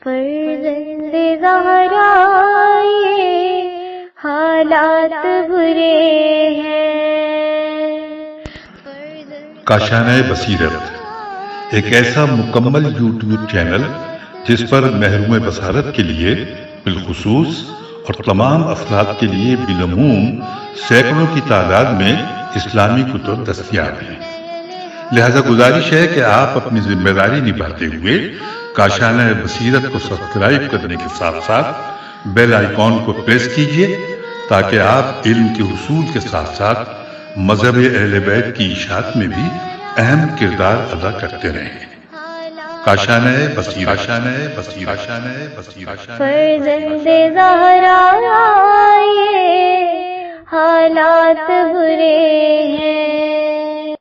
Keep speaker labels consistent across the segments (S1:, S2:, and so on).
S1: فرزند زہرا یہ حالات برے ہیں۔
S2: کاشانہ بصیرت ایک ایسا مکمل یوٹیوب چینل جس پر محروم بصارت کے لیے بالخصوص اور تمام افراد کے لیے بالعموم سینکڑوں کی تعداد میں اسلامی کتب دستیاب ہیں۔ لہذا گزارش ہے کہ آپ اپنی ذمہ داری نبھاتے ہوئے کاشانہ بصیرت کو سبسکرائب کرنے کے ساتھ ساتھ بیل آئیکن کو پریس کیجیے تاکہ آپ علم کے حصول کے ساتھ ساتھ مذہب اہل بیت کی اشاعت میں بھی اہم کردار ادا کرتے رہیں۔ کاشانہ بصیرت۔
S1: فرزند زہرا یہ حالات برے ہیں۔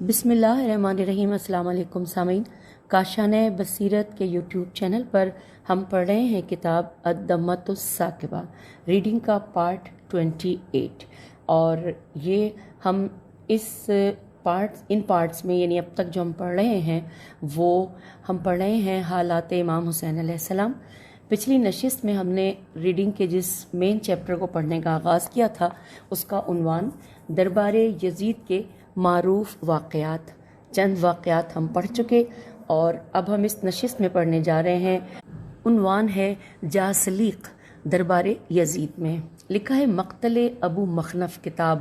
S3: بسم اللہ الرحمن الرحیم۔ السلام علیکم سامعین، کاشانہ بصیرت کے یوٹیوب چینل پر ہم پڑھ رہے ہیں کتاب الدمۃ الثاقبہ، ریڈنگ کا پارٹ 28، اور یہ ہم ان پارٹس میں یعنی اب تک جو ہم پڑھ رہے ہیں وہ ہم پڑھ رہے ہیں حالات امام حسین علیہ السلام۔ پچھلی نشست میں ہم نے ریڈنگ کے جس مین چیپٹر کو پڑھنے کا آغاز کیا تھا اس کا عنوان دربار یزید کے معروف واقعات، چند واقعات ہم پڑھ چکے، اور اب ہم اس نشست میں پڑھنے جا رہے ہیں۔ عنوان ہے جاسلیق دربار یزید میں۔ لکھا ہے مقتل ابو مخنف کتاب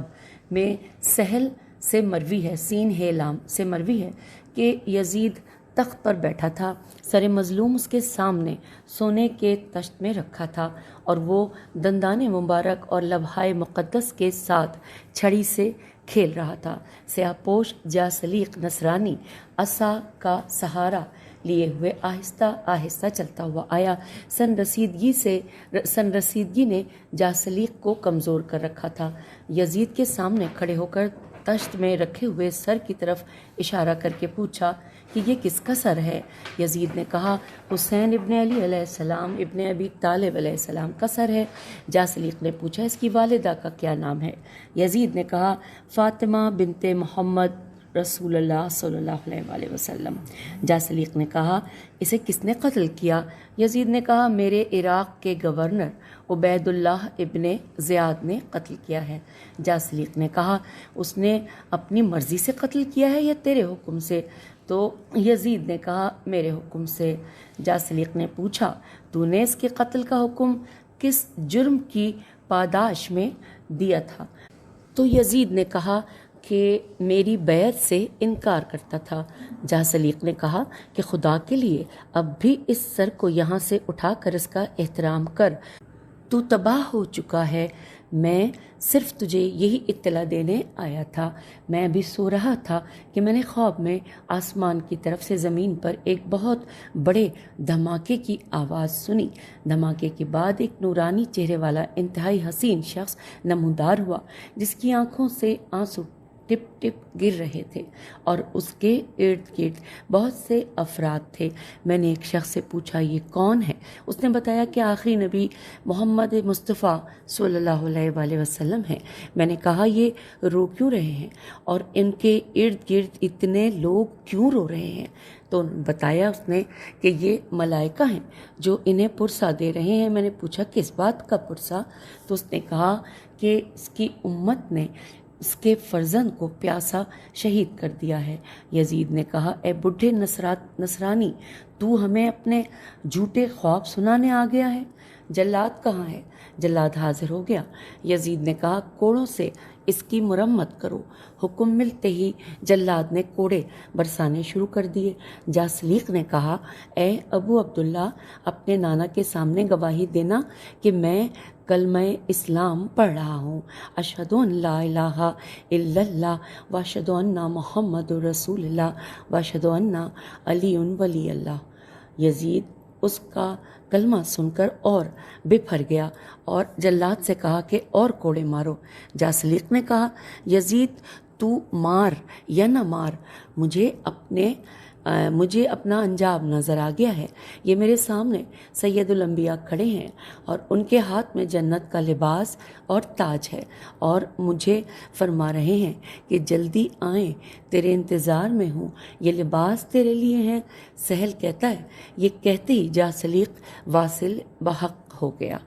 S3: میں سہل سے مروی ہے، سین ہے لام سے مروی ہے کہ یزید تخت پر بیٹھا تھا، سر مظلوم اس کے سامنے سونے کے تشت میں رکھا تھا، اور وہ دندان مبارک اور لوحۂ مقدس کے ساتھ چھڑی سے کھیل رہا تھا۔ سیاہ پوش جاسلیق نصرانی عصا کا سہارا لیے ہوئے آہستہ آہستہ چلتا ہوا آیا۔ سن رسیدگی نے جاسلیق کو کمزور کر رکھا تھا۔ یزید کے سامنے کھڑے ہو کر تشت میں رکھے ہوئے سر کی طرف اشارہ کر کے پوچھا کہ یہ کس کا سر ہے؟ یزید نے کہا حسین ابن علی علیہ السلام ابن ابی طالب علیہ السلام کا سر ہے۔ جاسلیق نے پوچھا اس کی والدہ کا کیا نام ہے؟ یزید نے کہا فاطمہ بنت محمد رسول اللہ صلی اللہ علیہ وآلہ وسلم۔ جاسلیق نے کہا اسے کس نے قتل کیا؟ یزید نے کہا میرے عراق کے گورنر عبید اللہ ابن زیاد نے قتل کیا ہے۔ جاسلیق نے کہا اس نے اپنی مرضی سے قتل کیا ہے یا تیرے حکم سے؟ تو یزید نے کہا میرے حکم سے۔ جاسلیق نے پوچھا تو نے اس کے قتل کا حکم کس جرم کی پاداش میں دیا تھا؟ تو یزید نے کہا کہ میری بیعت سے انکار کرتا تھا۔ جاسلیق نے کہا کہ خدا کے لیے اب بھی اس سر کو یہاں سے اٹھا کر اس کا احترام کر، تو تباہ ہو چکا ہے۔ میں صرف تجھے یہی اطلاع دینے آیا تھا۔ میں ابھی سو رہا تھا کہ میں نے خواب میں آسمان کی طرف سے زمین پر ایک بہت بڑے دھماکے کی آواز سنی۔ دھماکے کے بعد ایک نورانی چہرے والا انتہائی حسین شخص نمودار ہوا جس کی آنکھوں سے آنسو ٹپ ٹپ گر رہے تھے، اور اس کے ارد گرد بہت سے افراد تھے۔ میں نے ایک شخص سے پوچھا یہ کون ہے؟ اس نے بتایا کہ آخری نبی محمد مصطفیٰ صلی اللہ علیہ وآلہ وسلم ہے۔ میں نے کہا یہ رو کیوں رہے ہیں اور ان کے ارد گرد اتنے لوگ کیوں رو رہے ہیں؟ تو بتایا اس نے کہ یہ ملائکہ ہیں جو انہیں پرسہ دے رہے ہیں۔ میں نے پوچھا کس بات کا پرسہ؟ تو اس نے کہا کہ اس کی امت نے اس کے فرزند کو پیاسا شہید کر دیا ہے۔ یزید نے کہا اے بڈھے نصرانی، تو ہمیں اپنے جھوٹے خواب سنانے آ گیا ہے؟ جلاد کہاں ہے؟ جلاد حاضر ہو گیا۔ یزید نے کہا کوڑوں سے اس کی مرمت کرو۔ حکم ملتے ہی جلاد نے کوڑے برسانے شروع کر دیے۔ جاسلیق نے کہا اے ابو عبداللہ، اپنے نانا کے سامنے گواہی دینا کہ میں کلمہ اسلام پڑھ رہا ہوں، اشہد ان لا الہ الا اللہ واشہد ان محمد رسول اللہ واشہد ان علی ولی اللہ۔ یزید اس کا کلمہ سن کر اور بپھر گیا اور جلاد سے کہا کہ اور کوڑے مارو۔ جاسلیق نے کہا یزید تو مار یا نہ مار، مجھے اپنے مجھے اپنا انجام نظر آ گیا ہے۔ یہ میرے سامنے سید الانبیاء کھڑے ہیں اور ان کے ہاتھ میں جنت کا لباس اور تاج ہے، اور مجھے فرما رہے ہیں کہ جلدی آئیں، تیرے انتظار میں ہوں، یہ لباس تیرے لیے ہیں۔ سہل کہتا ہے یہ کہتے ہی جا سلیق واصل بحق ہو گیا۔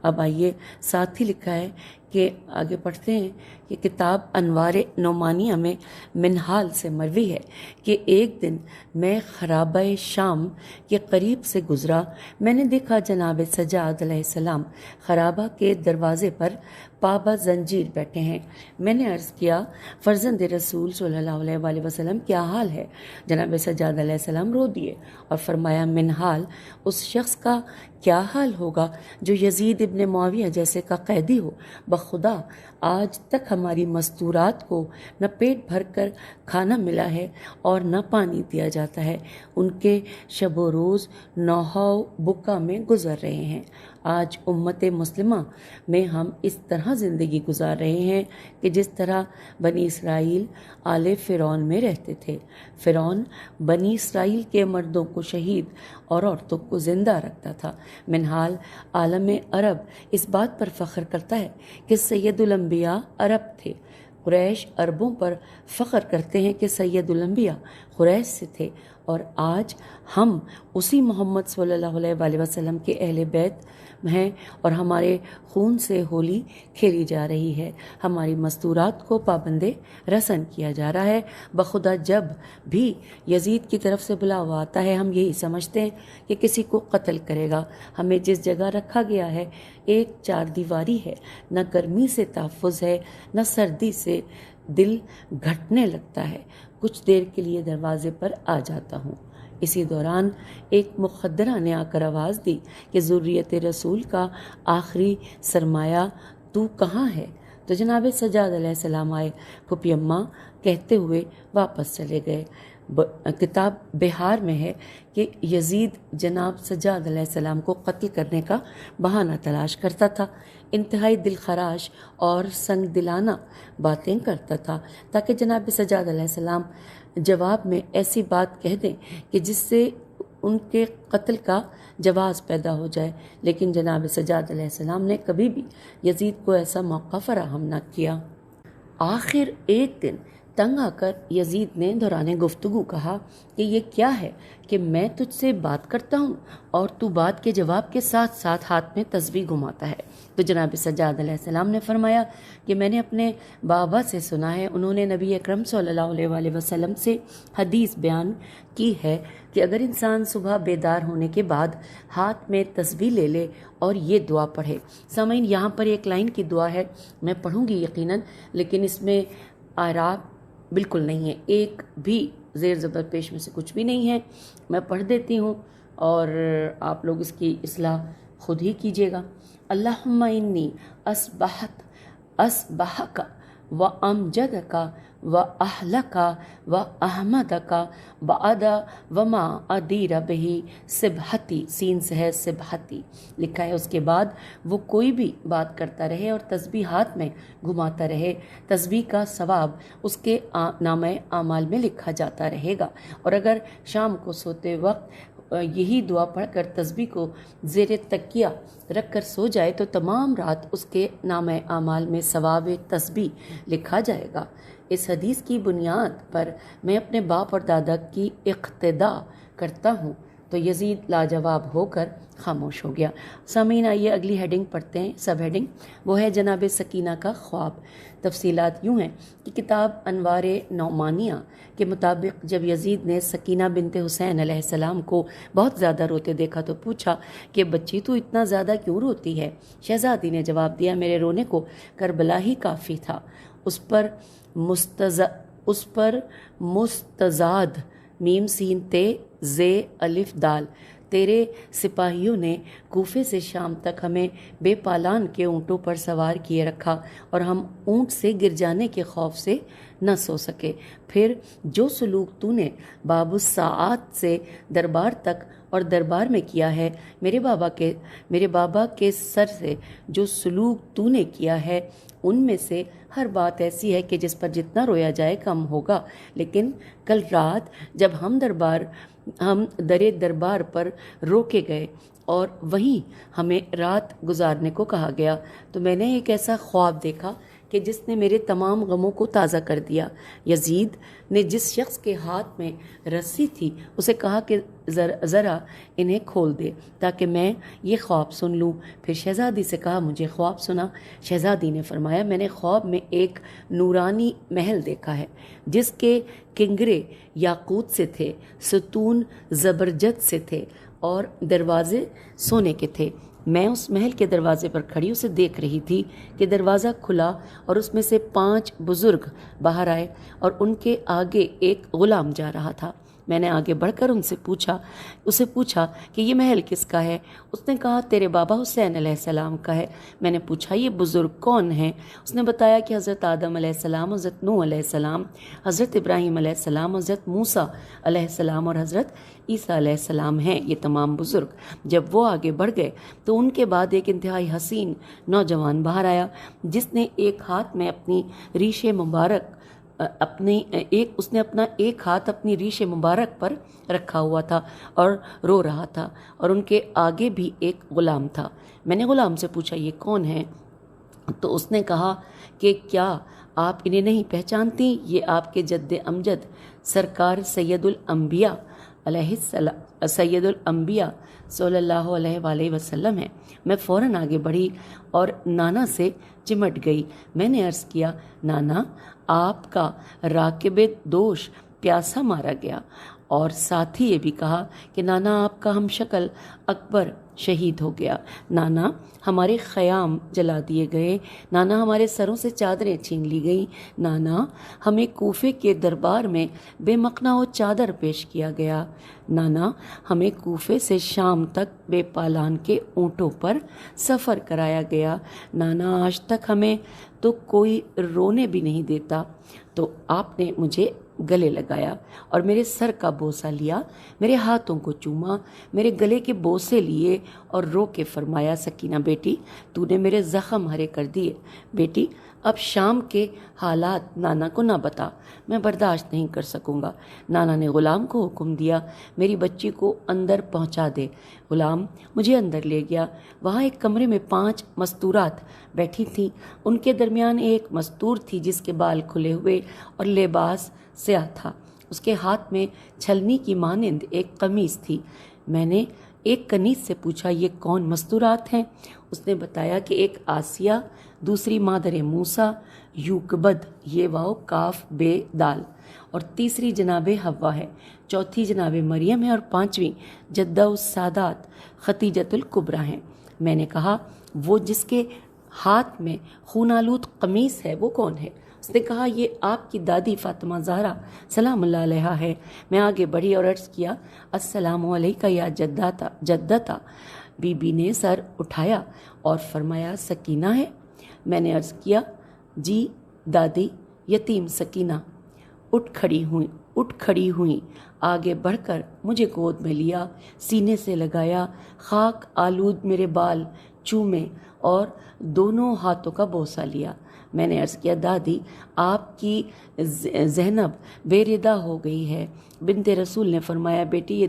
S3: اب آئیے ساتھ ہی لکھا ہے کہ آگے پڑھتے ہیں کہ کتاب انوار نعمانیہ میں منہال سے مروی ہے کہ ایک دن میں خرابہ شام کے قریب سے گزرا، میں نے دیکھا جناب سجاد علیہ السلام خرابہ کے دروازے پر پابہ زنجیر بیٹھے ہیں۔ میں نے عرض کیا فرزند رسول صلی اللہ علیہ وآلہ وسلم کیا حال ہے؟ جناب سجاد علیہ السلام رو دیے اور فرمایا منہال، اس شخص کا کیا حال ہوگا جو یزید ابن معاویہ جیسے کا قیدی ہو؟ بخدا آج تک ہماری مستورات کو نہ پیٹ بھر کر کھانا ملا ہے اور نہ پانی دیا جاتا ہے۔ ان کے شب و روز نوحہ بکا میں گزر رہے ہیں۔ آج امت مسلمہ میں ہم اس طرح زندگی گزار رہے ہیں کہ جس طرح بنی اسرائیل آل فرعون میں رہتے تھے۔ فرعون بنی اسرائیل کے مردوں کو شہید اور عورتوں کو زندہ رکھتا تھا۔ منہال عالم عرب اس بات پر فخر کرتا ہے کہ سید الانبیاء عرب تھے۔ قریش عربوں پر فخر کرتے ہیں کہ سید الانبیاء قریش سے تھے، اور آج ہم اسی محمد صلی اللہ علیہ وآلہ وسلم کے اہل بیت ہیں اور ہمارے خون سے ہولی کھیلی جا رہی ہے، ہماری مستورات کو پابند رسن کیا جا رہا ہے۔ بخدا جب بھی یزید کی طرف سے بلاوا آتا ہے ہم یہی سمجھتے ہیں کہ کسی کو قتل کرے گا۔ ہمیں جس جگہ رکھا گیا ہے ایک چار دیواری ہے، نہ گرمی سے تحفظ ہے نہ سردی سے، دل گھٹنے لگتا ہے، کچھ دیر کے لیے دروازے پر آ جاتا ہوں۔ اسی دوران ایک مخدرہ نے آ کر آواز دی کہ ذریت رسول کا آخری سرمایہ تو کہاں ہے؟ تو جناب سجاد علیہ السلام آئے، پھپھی اماں کہتے ہوئے واپس چلے گئے۔ کتاب بہار میں ہے کہ یزید جناب سجاد علیہ السلام کو قتل کرنے کا بہانہ تلاش کرتا تھا، انتہائی دل خراش اور سنگ دلانہ باتیں کرتا تھا تاکہ جناب سجاد علیہ السلام جواب میں ایسی بات کہہ دیں کہ جس سے ان کے قتل کا جواز پیدا ہو جائے، لیکن جناب سجاد علیہ السلام نے کبھی بھی یزید کو ایسا موقع فراہم نہ کیا۔ آخر ایک دن تنگ آ کر یزید نے دوران گفتگو کہا کہ یہ کیا ہے کہ میں تجھ سے بات کرتا ہوں اور تو بات کے جواب کے ساتھ ساتھ ہاتھ میں تسبیح گھماتا ہے؟ تو جناب سجاد علیہ السلام نے فرمایا کہ میں نے اپنے بابا سے سنا ہے، انہوں نے نبی اکرم صلی اللہ علیہ وآلہ وسلم سے حدیث بیان کی ہے کہ اگر انسان صبح بیدار ہونے کے بعد ہاتھ میں تسبیح لے لے اور یہ دعا پڑھے۔ سامعین، یہاں پر ایک لائن کی دعا ہے، میں پڑھوں گی یقیناً، لیکن اس میں اعراب بالکل نہیں ہے، ایک بھی زیر زبر پیش میں سے کچھ بھی نہیں ہے۔ میں پڑھ دیتی ہوں اور آپ لوگ اس کی اصلاح خود ہی کیجیے گا۔ اللہم انی اسبحک و امجدک و اہلک و احمدک بعد وما ادیر بہی سبحتی، سین سے ہے سبحتی لکھا ہے، اس کے بعد وہ کوئی بھی بات کرتا رہے اور تسبیح ہاتھ میں گھماتا رہے، تسبیح کا ثواب اس کے نامہ اعمال میں لکھا جاتا رہے گا، اور اگر شام کو سوتے وقت یہی دعا پڑھ کر تسبیح کو زیر تکیہ رکھ کر سو جائے تو تمام رات اس کے نامہ اعمال میں ثواب تسبیح لکھا جائے گا۔ اس حدیث کی بنیاد پر میں اپنے باپ اور دادا کی اقتدا کرتا ہوں۔ تو یزید لاجواب ہو کر خاموش ہو گیا۔ سامعین، آئیے اگلی ہیڈنگ پڑھتے ہیں، سب ہیڈنگ وہ ہے جناب سکینہ کا خواب۔ تفصیلات یوں ہیں کہ کتاب انوار نعمانیہ کے مطابق جب یزید نے سکینہ بنت حسین علیہ السلام کو بہت زیادہ روتے دیکھا تو پوچھا کہ بچی تو اتنا زیادہ کیوں روتی ہے؟ شہزادی نے جواب دیا میرے رونے کو کربلا ہی کافی تھا، اس پر مستزاد میم سین تے زے الف دال تیرے سپاہیوں نے کوفے سے شام تک ہمیں بے پالان کے اونٹوں پر سوار کیے رکھا اور ہم اونٹ سے گر جانے کے خوف سے نہ سو سکے۔ پھر جو سلوک تو نے باب الساعات سے دربار تک اور دربار میں کیا ہے، میرے بابا کے سر سے جو سلوک تو نے کیا ہے ان میں سے ہر بات ایسی ہے کہ جس پر جتنا رویا جائے کم ہوگا، لیکن کل رات جب ہم درے دربار پر روکے گئے اور وہیں ہمیں رات گزارنے کو کہا گیا تو میں نے ایک ایسا خواب دیکھا کہ جس نے میرے تمام غموں کو تازہ کر دیا۔ یزید نے جس شخص کے ہاتھ میں رسی تھی اسے کہا کہ ذرا انہیں کھول دے تاکہ میں یہ خواب سن لوں۔ پھر شہزادی سے کہا مجھے خواب سنا۔ شہزادی نے فرمایا میں نے خواب میں ایک نورانی محل دیکھا ہے جس کے کنگرے یاقوت سے تھے، ستون زبرجد سے تھے اور دروازے سونے کے تھے۔ میں اس محل کے دروازے پر کھڑی اسے دیکھ رہی تھی کہ دروازہ کھلا اور اس میں سے 5 بزرگ باہر آئے اور ان کے آگے ایک غلام جا رہا تھا۔ میں نے آگے بڑھ کر اسے پوچھا کہ یہ محل کس کا ہے؟ اس نے کہا تیرے بابا حسین علیہ السلام کا ہے۔ میں نے پوچھا یہ بزرگ کون ہیں؟ اس نے بتایا کہ حضرت آدم علیہ السلام، حضرت نوح علیہ السلام، حضرت ابراہیم علیہ السلام، حضرت موسیٰ علیہ السلام اور حضرت عیسیٰ علیہ السلام ہیں، یہ تمام بزرگ۔ جب وہ آگے بڑھ گئے تو ان کے بعد ایک انتہائی حسین نوجوان باہر آیا جس نے ایک ہاتھ میں اپنی ریش مبارک اس نے اپنا ایک ہاتھ اپنی ریش مبارک پر رکھا ہوا تھا اور رو رہا تھا، اور ان کے آگے بھی ایک غلام تھا۔ میں نے غلام سے پوچھا یہ کون ہیں؟ تو اس نے کہا کہ کیا آپ انہیں نہیں پہچانتی؟ یہ آپ کے جد امجد سرکار سید الانبیاء صلی اللہ علیہ وآلہ وسلم ہے۔ میں فوراً آگے بڑھی اور نانا سے چمٹ گئی۔ میں نے عرض کیا نانا آپ کا راکب دوش پیاسا مارا گیا، اور ساتھ ہی یہ بھی کہا کہ نانا آپ کا ہم شکل اکبر شہید ہو گیا، نانا ہمارے خیام جلا دیے گئے، نانا ہمارے سروں سے چادریں چھین لی گئیں، نانا ہمیں کوفے کے دربار میں بے مقنا و چادر پیش کیا گیا، نانا ہمیں کوفے سے شام تک بے پالان کے اونٹوں پر سفر کرایا گیا، نانا آج تک ہمیں تو کوئی رونے بھی نہیں دیتا۔ تو آپ نے مجھے گلے لگایا اور میرے سر کا بوسہ لیا، میرے ہاتھوں کو چوما، میرے گلے کے بوسے لیے اور رو کے فرمایا سکینہ بیٹی تو نے میرے زخم ہرے کر دیے، بیٹی اب شام کے حالات نانا کو نہ بتا، میں برداشت نہیں کر سکوں گا۔ نانا نے غلام کو حکم دیا میری بچی کو اندر پہنچا دے۔ غلام مجھے اندر لے گیا۔ وہاں ایک کمرے میں 5 مستورات بیٹھی تھیں، ان کے درمیان ایک مستور تھی جس کے بال کھلے ہوئے اور لباس سیاہ تھا، اس کے ہاتھ میں چھلنی کی مانند ایک قمیص تھی۔ میں نے ایک کنیز سے پوچھا یہ کون مستورات ہیں؟ اس نے بتایا کہ ایک آسیہ، دوسری مادر موسیٰ یوکبد یہ واو کاف بے دال، اور تیسری جناب حوا ہے، چوتھی جناب مریم ہے اور 5ویں جدہ السادات ختیجۃ الکبریٰ ہیں۔ میں نے کہا وہ جس کے ہاتھ میں خون آلود قمیص ہے وہ کون ہے؟ اس نے کہا یہ آپ کی دادی فاطمہ زہرا سلام اللہ علیہا ہے۔ میں آگے بڑھی اور عرض کیا السلام علیکہ یا جدتا۔ بی بی نے سر اٹھایا اور فرمایا سکینہ ہے؟ میں نے عرض کیا جی دادی، یتیم سکینہ۔ اٹھ کھڑی ہوئیں، آگے بڑھ کر مجھے گود میں لیا، سینے سے لگایا، خاک آلود میرے بال چومے اور دونوں ہاتھوں کا بوسہ لیا۔ میں نے عرض کیا دادی آپ کی زینب بے ردا ہو گئی ہے۔ بنت رسول نے فرمایا بیٹی یہ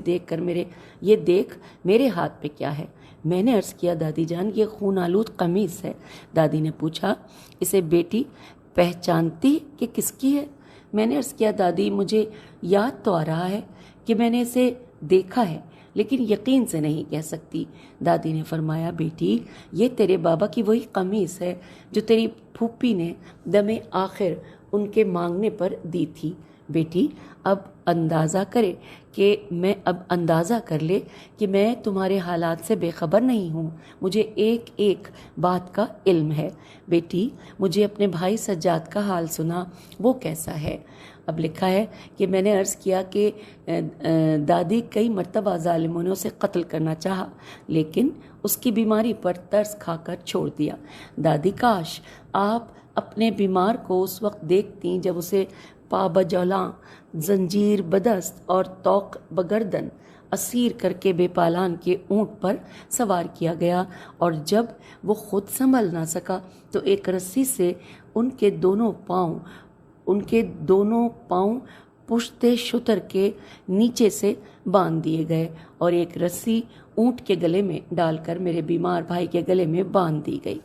S3: دیکھ میرے ہاتھ پہ کیا ہے؟ میں نے عرض کیا دادی جان یہ خون آلود قمیص ہے۔ دادی نے پوچھا اسے بیٹی پہچانتی کہ کس کی ہے؟ میں نے عرض کیا دادی مجھے یاد تو آ رہا ہے کہ میں نے اسے دیکھا ہے لیکن یقین سے نہیں کہہ سکتی۔ دادی نے فرمایا بیٹی یہ تیرے بابا کی وہی قمیص ہے جو تیری پھوپھی نے دم آخر ان کے مانگنے پر دی تھی۔ بیٹی اب اندازہ کر لے کہ میں تمہارے حالات سے بے خبر نہیں ہوں، مجھے ایک ایک بات کا علم ہے۔ بیٹی مجھے اپنے بھائی سجاد کا حال سنا، وہ کیسا ہے؟ اب لکھا ہے کہ میں نے عرض کیا کہ دادی کئی مرتبہ ظالموں نے اسے قتل کرنا چاہا لیکن اس کی بیماری پر ترس کھا کر چھوڑ دیا۔ دادی کاش آپ اپنے بیمار کو اس وقت دیکھتی جب اسے پا بجولاں، زنجیر بدست اور توق بگردن اسیر کر کے بے پالان کے اونٹ پر سوار کیا گیا، اور جب وہ خود سنبھل نہ سکا تو ایک رسی سے ان کے دونوں پاؤں پشت شتر کے نیچے سے باندھ دیے گئے، اور ایک رسی اونٹ کے گلے میں ڈال کر میرے بیمار بھائی کے گلے میں باندھ دی گئی۔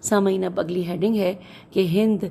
S3: سامعین، اب اگلی ہیڈنگ ہے کہ ہند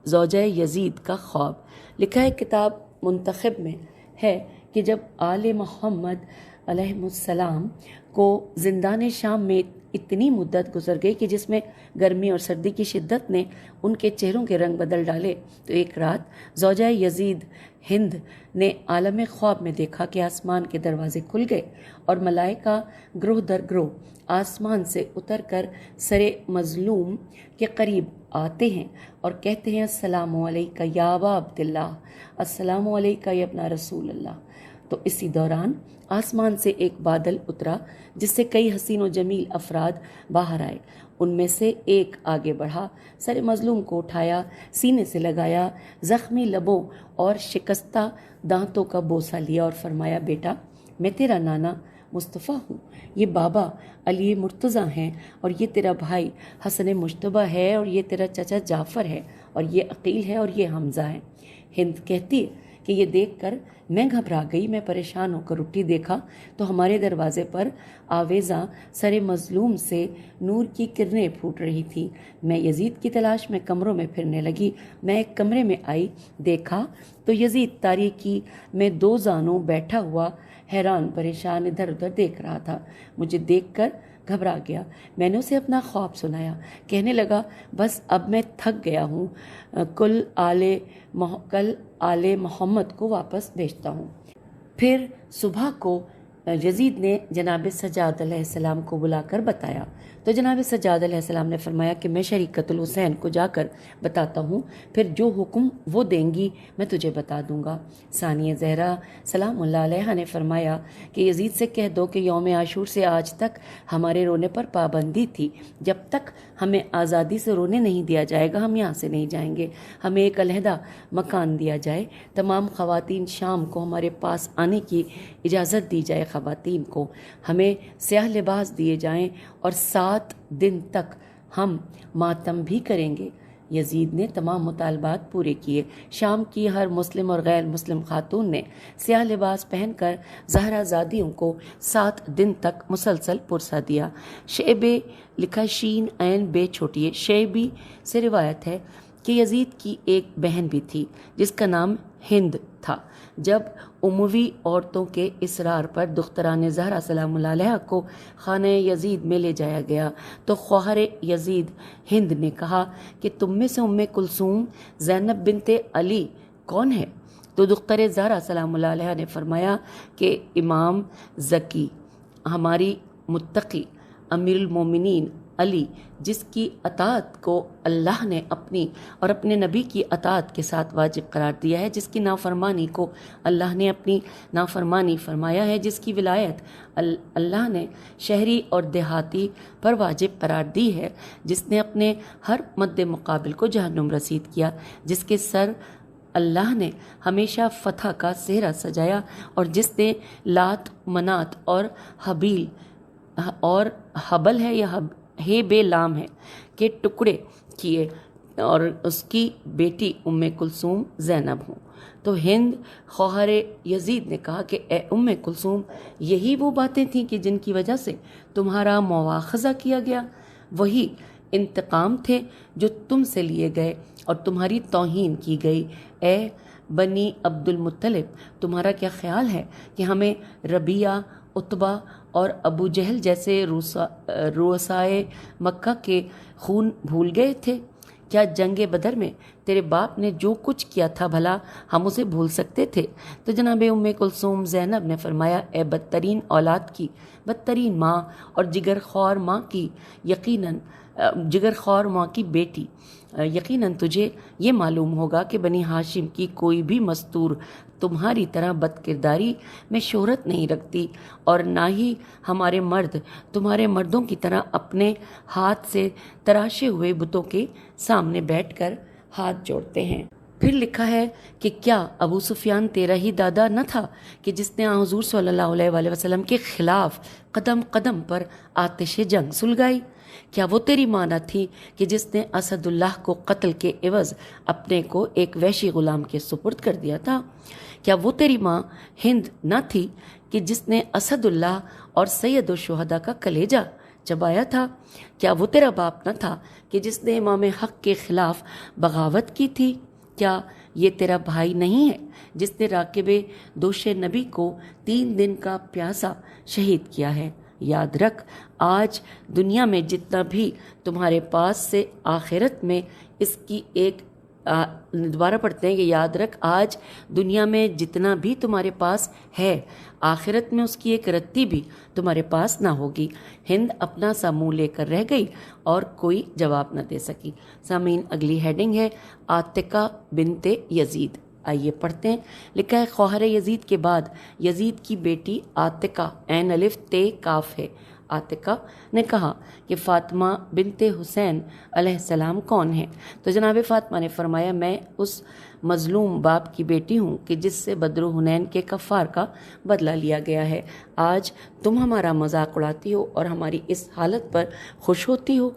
S3: زوجہ یزید کا خواب۔ لکھا ہے کتاب منتخب میں ہے کہ جب آل محمد علیہ السلام کو زندان شام میں اتنی مدت گزر گئی کہ جس میں گرمی اور سردی کی شدت نے ان کے چہروں کے رنگ بدل ڈالے، تو ایک رات زوجہ یزید ہند نے عالم خواب میں دیکھا کہ آسمان کے دروازے کھل گئے اور ملائکہ گروہ در گروہ آسمان سے اتر کر سر مظلوم کے قریب آتے ہیں اور کہتے ہیں السلام علیکہ یا ابا عبداللہ، السلام علیکہ یا ابن رسول اللہ۔ تو اسی دوران آسمان سے ایک بادل اترا جس سے کئی حسین و جمیل افراد باہر آئے۔ ان میں سے ایک آگے بڑھا، سر مظلوم کو اٹھایا، سینے سے لگایا، زخمی لبوں اور شکستہ دانتوں کا بوسہ لیا اور فرمایا، بیٹا میں تیرا نانا مصطفیٰ ہوں، یہ بابا علی مرتضیٰ ہیں، اور یہ تیرا بھائی حسن مجتبیٰ ہے، اور یہ تیرا چچا جعفر ہے، اور یہ عقیل ہے، اور یہ حمزہ ہے۔ ہند کہتی ہے کہ یہ دیکھ کر میں گھبرا گئی، میں پریشان ہو کر اٹھی، دیکھا تو ہمارے دروازے پر آویزاں سر مظلوم سے نور کی کرنیں پھوٹ رہی تھی۔ میں یزید کی تلاش میں کمروں میں پھرنے لگی۔ میں ایک کمرے میں آئی، دیکھا تو یزید تاریکی میں دو زانوں بیٹھا ہوا حیران پریشان ادھر ادھر دیکھ رہا تھا۔ مجھے دیکھ کر گھبرا گیا۔ میں نے اسے اپنا خواب سنایا۔ کہنے لگا، بس اب میں تھک گیا ہوں، کل آل محمد کو واپس بھیجتا ہوں۔ پھر صبح کو یزید نے جناب سجاد علیہ السلام کو بلا کر بتایا، تو جناب سجاد علیہ السلام نے فرمایا کہ میں شریکت الحسین کو جا کر بتاتا ہوں، پھر جو حکم وہ دیں گی میں تجھے بتا دوں گا۔ ثانیہ زہرا سلام اللہ علیہ نے فرمایا کہ یزید سے کہہ دو کہ یوم عاشور سے آج تک ہمارے رونے پر پابندی تھی، جب تک ہمیں آزادی سے رونے نہیں دیا جائے گا ہم یہاں سے نہیں جائیں گے۔ ہمیں ایک علیحدہ مکان دیا جائے، تمام خواتین شام کو ہمارے پاس آنے کی اجازت دی جائے، خواتین کو ہمیں سیاہ لباس دیے جائیں، اور 7 دن تک ہم ماتم بھی کریں گے۔ یزید نے تمام مطالبات پورے کیے۔ شام کی ہر مسلم اور غیر مسلم خاتون نے سیاہ لباس پہن کر زہرا زادیوں کو 7 دن تک مسلسل پرسہ دیا۔ شیبے لکھا شین عین بے چھوٹی شیبی سے روایت ہے کہ یزید کی ایک بہن بھی تھی جس کا نام ہند تھا۔ جب اموی عورتوں کے اصرار پر دختران زہرا سلام اللہ علیہ کو خانہ یزید میں لے جایا گیا تو خواہر یزید ہند نے کہا کہ تم میں سے ام کلثوم زینب بنت علی کون ہے؟ تو دختر زہرا سلام اللہ علیہ نے فرمایا کہ امام زکی، ہماری متقی امیر المومنین علی، جس کی اطاعت کو اللہ نے اپنی اور اپنے نبی کی اطاعت کے ساتھ واجب قرار دیا ہے، جس کی نافرمانی کو اللہ نے اپنی نافرمانی فرمایا ہے، جس کی ولایت اللہ نے شہری اور دیہاتی پر واجب قرار دی ہے، جس نے اپنے ہر مد مقابل کو جہنم رسید کیا، جس کے سر اللہ نے ہمیشہ فتح کا صحرا سجایا، اور جس نے لات منات اور حبل ہے یا ہے بے لام ہے کے ٹکڑے کیے، اور اس کی بیٹی ام کلثوم زینب ہوں۔ تو ہند خواہر یزید نے کہا کہ اے ام کلثوم، یہی وہ باتیں تھیں کہ جن کی وجہ سے تمہارا مواخذہ کیا گیا، وہی انتقام تھے جو تم سے لیے گئے اور تمہاری توہین کی گئی۔ اے بنی عبد المطلب، تمہارا کیا خیال ہے کہ ہمیں ربیعہ، عتبہ اور ابو جہل جیسے رؤسائے مکہ کے خون بھول گئے تھے؟ کیا جنگ بدر میں تیرے باپ نے جو کچھ کیا تھا بھلا ہم اسے بھول سکتے تھے؟ تو جناب ام کلثوم زینب نے فرمایا، اے بدترین اولاد کی بدترین ماں اور جگر خوار ماں کی بیٹی، یقیناً تجھے یہ معلوم ہوگا کہ بنی ہاشم کی کوئی بھی مستور تمہاری طرح بد کرداری میں شہرت نہیں رکھتی، اور نہ ہی ہمارے مرد تمہارے مردوں کی طرح اپنے ہاتھ سے تراشے ہوئے بتوں کے سامنے بیٹھ کر ہاتھ جوڑتے ہیں۔ پھر لکھا ہے کہ کیا ابو سفیان تیرا ہی دادا نہ تھا کہ جس نے حضور صلی اللہ علیہ وآلہ وسلم کے خلاف قدم قدم پر آتش جنگ سلگائی؟ کیا وہ تیری ماں نہ تھی کہ جس نے اسد اللہ کو قتل کے عوض اپنے کو ایک وحشی غلام کے سپرد کر دیا تھا؟ کیا وہ تیری ماں ہند نہ تھی کہ جس نے اسد اللہ اور سید الشہداء کا کلیجہ چبایا تھا؟ کیا وہ تیرا باپ نہ تھا کہ جس نے امام حق کے خلاف بغاوت کی تھی؟ کیا یہ تیرا بھائی نہیں ہے جس نے راکب دوش نبی کو 3 دن کا پیاسا شہید کیا ہے؟ یاد رکھ، آج دنیا میں جتنا بھی تمہارے پاس سے آخرت میں اس کی ایک دوبارہ پڑھتے ہیں کہ یاد رکھ، آج دنیا میں جتنا بھی تمہارے پاس ہے آخرت میں اس کی ایک رتی بھی تمہارے پاس نہ ہوگی۔ ہند اپنا سا منہ لے کر رہ گئی اور کوئی جواب نہ دے سکی۔ سامعین، اگلی ہیڈنگ ہے عاتقہ بنت یزید۔ آئیے پڑھتے ہیں۔ لکھا ہے خواہر یزید کے بعد یزید کی بیٹی عاتقہ عین الف تے کاف ہے۔ عاتقہ نے کہا کہ فاطمہ بنت حسین علیہ السلام کون ہے؟ تو جناب فاطمہ نے فرمایا، میں اس مظلوم باپ کی بیٹی ہوں کہ جس سے بدر و حنین کے کفار کا بدلہ لیا گیا ہے۔ آج تم ہمارا مذاق اڑاتی ہو اور ہماری اس حالت پر خوش ہوتی ہو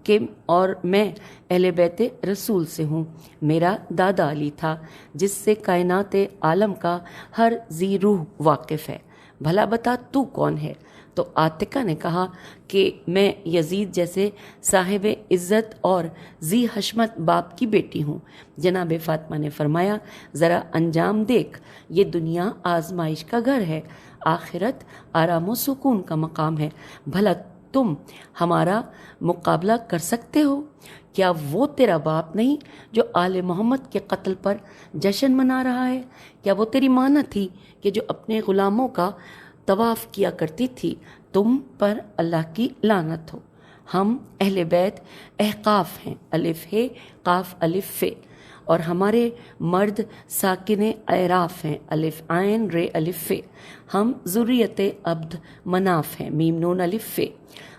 S3: کہ اور میں اہل بیت رسول سے ہوں۔ میرا دادا علی تھا جس سے کائنات عالم کا ہر ذی روح واقف ہے۔ بھلا بتا تو کون ہے؟ تو عاتقہ نے کہا کہ میں یزید جیسے صاحب عزت اور ذی حشمت باپ کی بیٹی ہوں۔ جناب فاطمہ نے فرمایا، ذرا انجام دیکھ، یہ دنیا آزمائش کا گھر ہے، آخرت آرام و سکون کا مقام ہے۔ بھلا تم ہمارا مقابلہ کر سکتے ہو؟ کیا وہ تیرا باپ نہیں جو آل محمد کے قتل پر جشن منا رہا ہے؟ کیا وہ تیری ماں نہ تھی کہ جو اپنے غلاموں کا طواف کیا کرتی تھی؟ تم پر اللہ کی لعنت ہو۔ ہم اہل بیت احقاف ہیں، الف ہے قاف الف فے، اور ہمارے مرد ساکن اعراف ہیں، الف عین رے الف فے۔ ہم ذریت عبد مناف ہیں، میم نون الف فے۔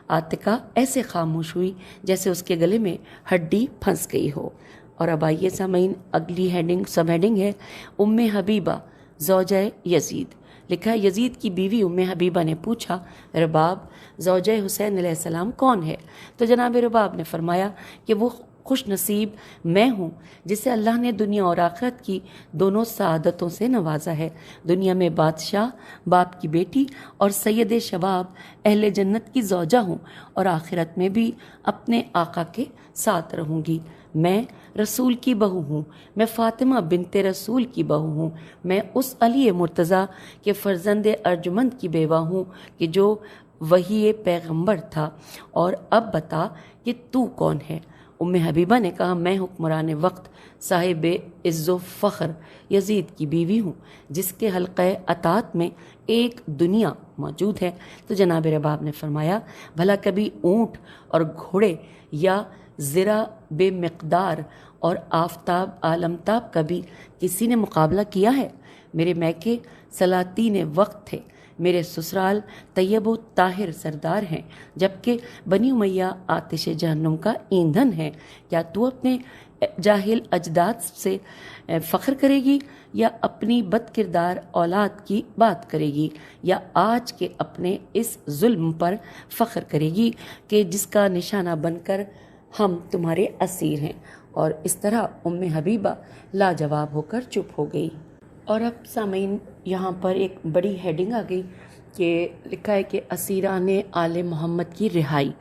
S3: عاتقہ ایسے خاموش ہوئی جیسے اس کے گلے میں ہڈی پھنس گئی ہو۔ اور اب آئیے سامعین، اگلی سب ہیڈنگ ہے ام حبیبہ زوجہ یزید۔ لکھا ہے یزید کی بیوی ام حبیبہ نے پوچھا، رباب زوجہ حسین علیہ السلام کون ہے؟ تو جناب رباب نے فرمایا کہ وہ خوش نصیب میں ہوں جسے اللہ نے دنیا اور آخرت کی دونوں سعادتوں سے نوازا ہے۔ دنیا میں بادشاہ باپ کی بیٹی اور سید شباب اہل جنت کی زوجہ ہوں، اور آخرت میں بھی اپنے آقا کے ساتھ رہوں گی۔ میں رسول کی بہو ہوں، میں فاطمہ بنت رسول کی بہو ہوں، میں اس علی مرتضیٰ کے فرزند ارجمند کی بیوہ ہوں کہ جو وہی پیغمبر تھا۔ اور اب بتا کہ تو کون ہے؟ ام حبیبہ نے کہا، میں حکمران وقت صاحب عز و فخر یزید کی بیوی ہوں جس کے حلقہ اطاعت میں ایک دنیا موجود ہے۔ تو جناب رباب نے فرمایا، بھلا کبھی اونٹ اور گھوڑے یا زرہ بے مقدار اور آفتاب عالمتاب کا بھی کسی نے مقابلہ کیا ہے؟ میرے میکے سلاطین وقت تھے، میرے سسرال طیب و طاہر سردار ہیں، جبکہ بنی امیہ آتش جہنم کا ایندھن ہے۔ کیا تو اپنے جاہل اجداد سے فخر کرے گی یا اپنی بد کردار اولاد کی بات کرے گی، یا آج کے اپنے اس ظلم پر فخر کرے گی کہ جس کا نشانہ بن کر ہم تمہارے اسیر ہیں؟ اور اس طرح ام حبیبہ لاجواب ہو کر چپ ہو گئی۔ اور اب سامعین، یہاں پر ایک بڑی ہیڈنگ آ گئی کہ لکھا ہے کہ اسیران آل محمد کی رہائی۔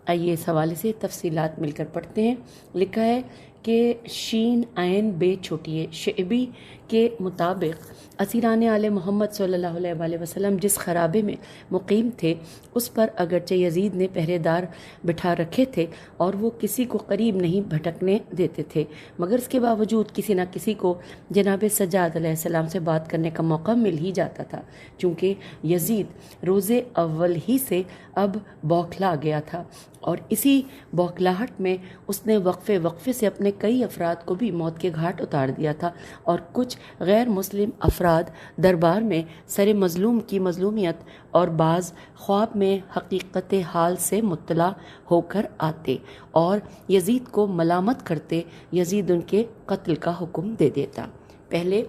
S3: آئیے اس حوالے سے تفصیلات مل کر پڑھتے ہیں۔ لکھا ہے کہ شین عین بے چھوٹی ہے، شعبی کے مطابق اسیران آل محمد صلی اللہ علیہ وآلہ وسلم جس خرابے میں مقیم تھے اس پر اگرچہ یزید نے پہرے دار بٹھا رکھے تھے اور وہ کسی کو قریب نہیں بھٹکنے دیتے تھے، مگر اس کے باوجود کسی نہ کسی کو جناب سجاد علیہ السلام سے بات کرنے کا موقع مل ہی جاتا تھا، چونکہ یزید روز اول ہی سے اب بوکھلا گیا تھا، اور اسی بوکھلاہٹ میں اس نے وقفے سے اپنے کئی افراد کو بھی موت کے گھاٹ اتار دیا تھا، اور کچھ کچھ غیر مسلم افراد دربار میں سر مظلوم کی مظلومیت اور بعض خواب میں حقیقت حال سے مطلع ہو کر آتے اور یزید کو ملامت کرتے۔ یزید ان کے قتل کا حکم دے دیتا۔ پہلے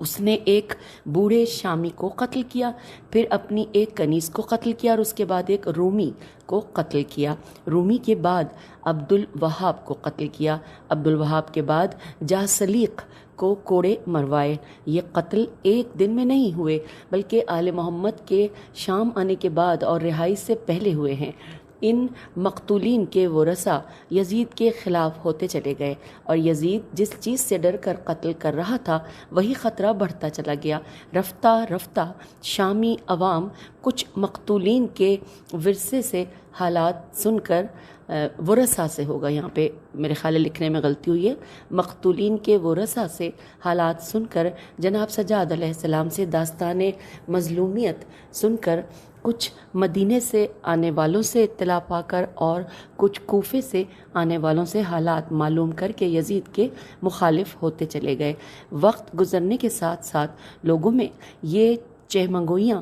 S3: اس نے ایک بوڑھے شامی کو قتل کیا، پھر اپنی ایک کنیز کو قتل کیا اور اس کے بعد ایک رومی کو قتل کیا۔ رومی کے بعد عبد الوہاب کو قتل کیا۔ عبد الوہاب کے بعد جاثلیق کو کوڑے مروائے۔ یہ قتل ایک دن میں نہیں ہوئے بلکہ آل محمد کے شام آنے کے بعد اور رہائی سے پہلے ہوئے ہیں۔ ان مقتولین کے ورثاء یزید کے خلاف ہوتے چلے گئے اور یزید جس چیز سے ڈر کر قتل کر رہا تھا وہی خطرہ بڑھتا چلا گیا۔ رفتہ رفتہ شامی عوام کچھ مقتولین کے ورثے سے حالات سن کر ورثاء سے ہوگا، یہاں پہ میرے خیال لکھنے میں غلطی ہوئی ہے، مقتولین کے ورثاء سے حالات سن کر جناب سجاد علیہ السلام سے داستان مظلومیت سن کر کچھ مدینے سے آنے والوں سے اطلاع پا کر اور کچھ کوفے سے آنے والوں سے حالات معلوم کر کے یزید کے مخالف ہوتے چلے گئے۔ وقت گزرنے کے ساتھ ساتھ لوگوں میں یہ چہمگوئیاں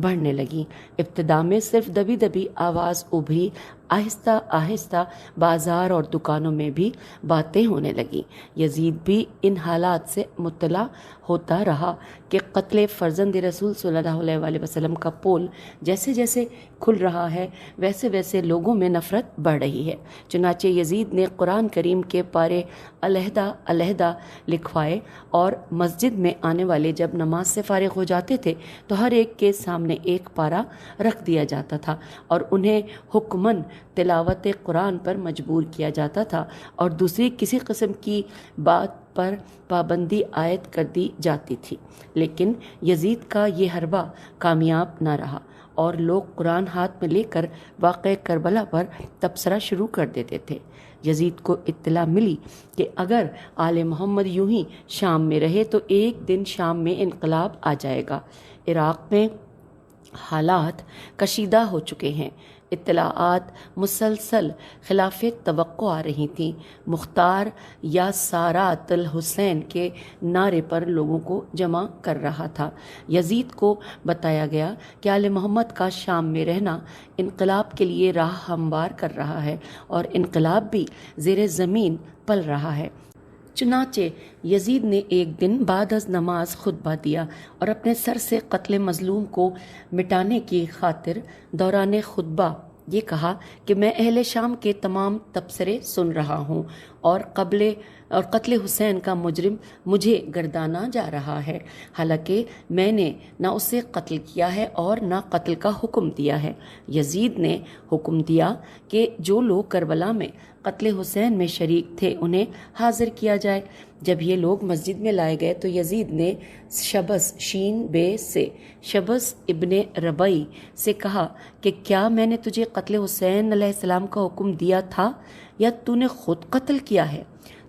S3: بڑھنے لگیں۔ ابتدا میں صرف دبی دبی آواز ابھری، آہستہ آہستہ بازار اور دکانوں میں بھی باتیں ہونے لگیں۔ یزید بھی ان حالات سے مطلع ہوتا رہا کہ قتل فرزند رسول صلی اللہ علیہ وآلہ وسلم کا پول جیسے جیسے کھل رہا ہے ویسے ویسے لوگوں میں نفرت بڑھ رہی ہے۔ چنانچہ یزید نے قرآن کریم کے پارے علیحدہ علیحدہ لکھوائے اور مسجد میں آنے والے جب نماز سے فارغ ہو جاتے تھے تو ہر ایک کے سامنے ایک پارہ رکھ دیا جاتا تھا اور انہیں حکماً تلاوت قرآن پر مجبور کیا جاتا تھا اور دوسری کسی قسم کی بات پر پابندی عائد کر دی جاتی تھی۔ لیکن یزید کا یہ حربہ کامیاب نہ رہا اور لوگ قرآن ہاتھ میں لے کر واقعہ کربلا پر تبصرہ شروع کر دیتے تھے۔ یزید کو اطلاع ملی کہ اگر آل محمد یوں ہی شام میں رہے تو ایک دن شام میں انقلاب آ جائے گا۔ عراق میں حالات کشیدہ ہو چکے ہیں۔ اطلاعات مسلسل خلاف توقع آ رہی تھیں۔ مختار یا سارات الحسین کے نعرے پر لوگوں کو جمع کر رہا تھا۔ یزید کو بتایا گیا کہ آل محمد کا شام میں رہنا انقلاب کے لیے راہ ہموار کر رہا ہے اور انقلاب بھی زیر زمین پل رہا ہے۔ چنانچہ یزید نے ایک دن بعد از نماز خطبہ دیا اور اپنے سر سے قتل مظلوم کو مٹانے کی خاطر دوران خطبہ یہ کہا کہ میں اہل شام کے تمام تبصرے سن رہا ہوں اور قتل حسین کا مجرم مجھے گردانا جا رہا ہے، حالانکہ میں نے نہ اسے قتل کیا ہے اور نہ قتل کا حکم دیا ہے۔ یزید نے حکم دیا کہ جو لوگ کربلا میں قتل حسین میں شریک تھے انہیں حاضر کیا جائے۔ جب یہ لوگ مسجد میں لائے گئے تو یزید نے شبس شین بے سے شبس ابن ربعی سے کہا کہ کیا میں نے تجھے قتل حسین علیہ السلام کا حکم دیا تھا یا تو نے خود قتل کیا ہے؟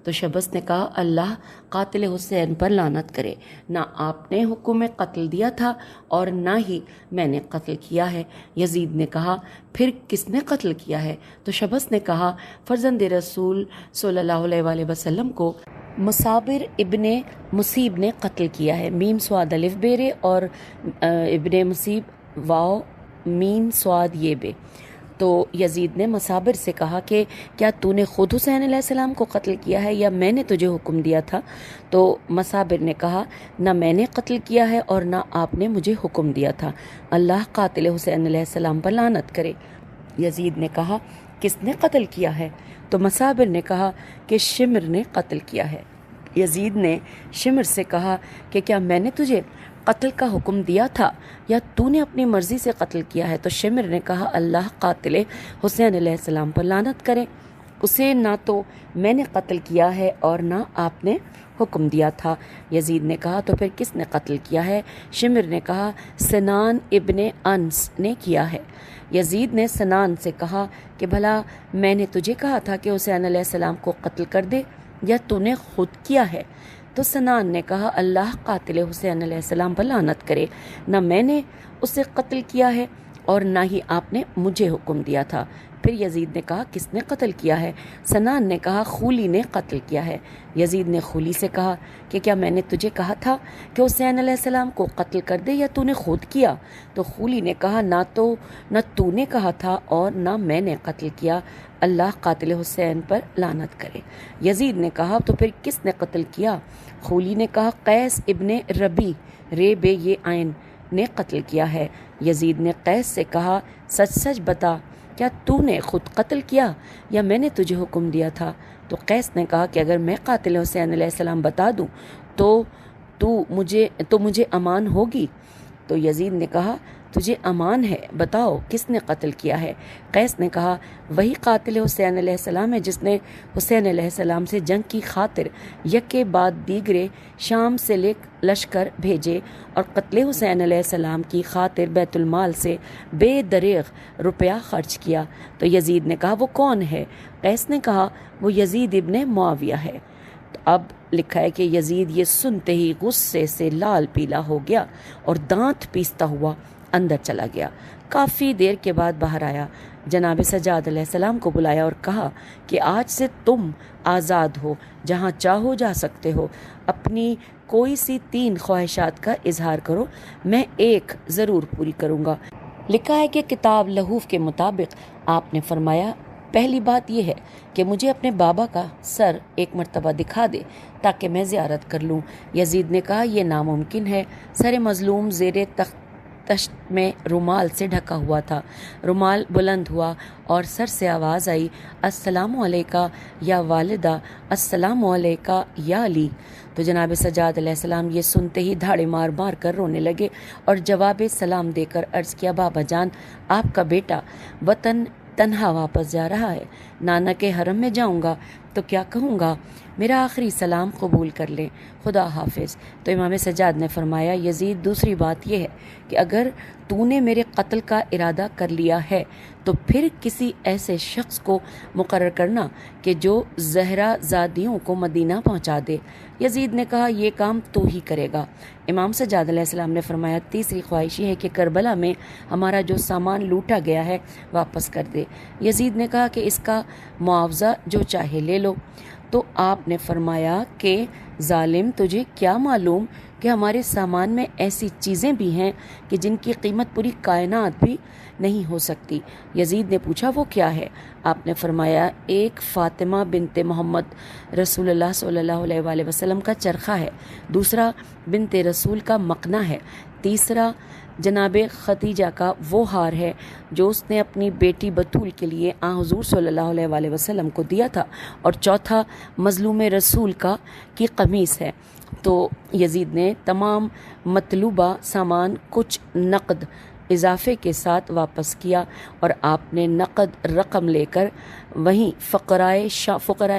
S3: تو شبس نے کہا اللہ قاتل حسین پر لعنت کرے، نہ آپ نے حکم قتل دیا تھا اور نہ ہی میں نے قتل کیا ہے۔ یزید نے کہا پھر کس نے قتل کیا ہے؟ تو شبس نے کہا فرزند رسول صلی اللہ علیہ وآلہ وسلم کو مصابر ابن مصیب نے قتل کیا ہے۔ میم سواد الف بیرے اور ابن مصیب واو میم سواد یہ بے۔ تو یزید نے مصابر سے کہا کہ کیا تو نے خود حسین علیہ السلام کو قتل کیا ہے یا میں نے تجھے حکم دیا تھا؟ تو مصابر نے کہا نہ میں نے قتل کیا ہے اور نہ آپ نے مجھے حکم دیا تھا، اللہ قاتل حسین علیہ السلام پر لعنت کرے۔ یزید نے کہا کس نے قتل کیا ہے؟ تو مصابر نے کہا کہ شمر نے قتل کیا ہے۔ یزید نے شمر سے کہا کہ کیا میں نے تجھے قتل کا حکم دیا تھا یا تو نے اپنی مرضی سے قتل کیا ہے؟ تو شمر نے کہا اللہ قاتل حسین علیہ السلام پر لعنت کرے، اسے نہ تو میں نے قتل کیا ہے اور نہ آپ نے حکم دیا تھا۔ یزید نے کہا تو پھر کس نے قتل کیا ہے؟ شمر نے کہا سنان ابن انس نے کیا ہے۔ یزید نے سنان سے کہا کہ بھلا میں نے تجھے کہا تھا کہ حسین علیہ السلام کو قتل کر دے یا تو نے خود کیا ہے؟ تو سنان نے کہا اللہ قاتل حسین علیہ السلام پر لعنت کرے، نہ میں نے اسے قتل کیا ہے اور نہ ہی آپ نے مجھے حکم دیا تھا۔ پھر یزید نے کہا کس نے قتل کیا ہے؟ سنان نے کہا خولی نے قتل کیا ہے۔ یزید نے خولی سے کہا کہ کیا میں نے تجھے کہا تھا کہ حسین علیہ السلام کو قتل کر دے یا تو نے خود کیا؟ تو خولی نے کہا نہ تو نے کہا تھا اور نہ میں نے قتل کیا، اللہ قاتل حسین پر لعنت کرے۔ یزید نے کہا تو پھر کس نے قتل کیا؟ خولی نے کہا قیس ابن ربی ریب یہ عین نے قتل کیا ہے۔ یزید نے قیس سے کہا سچ سچ بتا، کیا تو نے خود قتل کیا یا میں نے تجھے حکم دیا تھا؟ تو قیس نے کہا کہ اگر میں قاتل حسین علیہ السلام بتا دوں تو مجھے امان ہوگی۔ تو یزید نے کہا تجھے امان ہے، بتاؤ کس نے قتل کیا ہے؟ قیس نے کہا وہی قاتل حسین علیہ السلام ہے جس نے حسین علیہ السلام سے جنگ کی خاطر یکے بعد دیگرے شام سے لشکر بھیجے اور قتل حسین علیہ السلام کی خاطر بیت المال سے بے دریغ روپیہ خرچ کیا۔ تو یزید نے کہا وہ کون ہے؟ قیس نے کہا وہ یزید ابن معاویہ ہے۔ تو اب لکھا ہے کہ یزید یہ سنتے ہی غصے سے لال پیلا ہو گیا اور دانت پیستا ہوا اندر چلا گیا۔ کافی دیر کے بعد باہر آیا، جناب سجاد علیہ السلام کو بلایا اور کہا کہ آج سے تم آزاد ہو، جہاں چاہو جا سکتے ہو، اپنی کوئی سی 3 خواہشات کا اظہار کرو، میں ایک ضرور پوری کروں گا۔ لکھا ہے کہ کتاب لہوف کے مطابق آپ نے فرمایا پہلی بات یہ ہے کہ مجھے اپنے بابا کا سر ایک مرتبہ دکھا دے تاکہ میں زیارت کر لوں۔ یزید نے کہا یہ ناممکن ہے، سر مظلوم زیر تشت میں رومال سے ڈھکا ہوا تھا۔ رومال بلند ہوا اور سر سے آواز آئی السلام علیکہ یا والدہ، السلام علیکہ یا علی۔ تو جناب سجاد علیہ السلام یہ سنتے ہی دھاڑے مار مار کر رونے لگے اور جواب سلام دے کر عرض کیا بابا جان، آپ کا بیٹا وطن تنہا واپس جا رہا ہے، نانا کے حرم میں جاؤں گا تو کیا کہوں گا؟ میرا آخری سلام قبول کر لیں، خدا حافظ۔ تو امام سجاد نے فرمایا یزید دوسری بات یہ ہے کہ اگر تو نے میرے قتل کا ارادہ کر لیا ہے تو پھر کسی ایسے شخص کو مقرر کرنا کہ جو زہرا زادیوں کو مدینہ پہنچا دے۔ یزید نے کہا یہ کام تو ہی کرے گا۔ امام سجاد علیہ السلام نے فرمایا تیسری خواہش یہ ہے کہ کربلا میں ہمارا جو سامان لوٹا گیا ہے واپس کر دے۔ یزید نے کہا کہ اس کا معاوضہ جو چاہے لے لو۔ تو آپ نے فرمایا کہ ظالم تجھے کیا معلوم کہ ہمارے سامان میں ایسی چیزیں بھی ہیں کہ جن کی قیمت پوری کائنات بھی نہیں ہو سکتی۔ یزید نے پوچھا وہ کیا ہے؟ آپ نے فرمایا ایک فاطمہ بنت محمد رسول اللہ صلی اللہ علیہ وآلہ وسلم کا چرخہ ہے، دوسرا بنت رسول کا مقنع ہے، تیسرا جناب ختیجہ کا وہ ہار ہے جو اس نے اپنی بیٹی بطول کے لیے حضور صلی اللہ علیہ وآلہ وسلم کو دیا تھا، اور چوتھا مظلوم رسول کی قمیص ہے۔ تو یزید نے تمام مطلوبہ سامان کچھ نقد اضافے کے ساتھ واپس کیا اور آپ نے نقد رقم لے کر وہیں فقرائے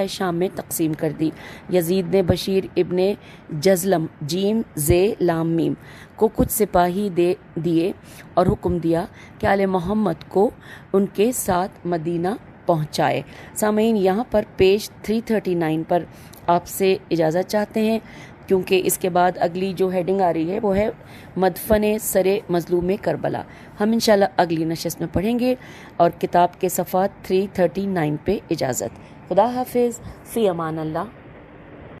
S3: شام میں تقسیم کر دی۔ یزید نے بشیر ابن جزلم جیم زے لام میم کو کچھ سپاہی دیے اور حکم دیا کہ آل محمد کو ان کے ساتھ مدینہ پہنچائے۔ سامعین یہاں پر پیج 339 پر آپ سے اجازت چاہتے ہیں کیونکہ اس کے بعد اگلی جو ہیڈنگ آ رہی ہے وہ ہے مدفن سر مظلوم کربلا۔ ہم انشاءاللہ اگلی نشست میں پڑھیں گے، اور کتاب کے صفحات 339 پہ اجازت۔ خدا حافظ، فی امان اللہ۔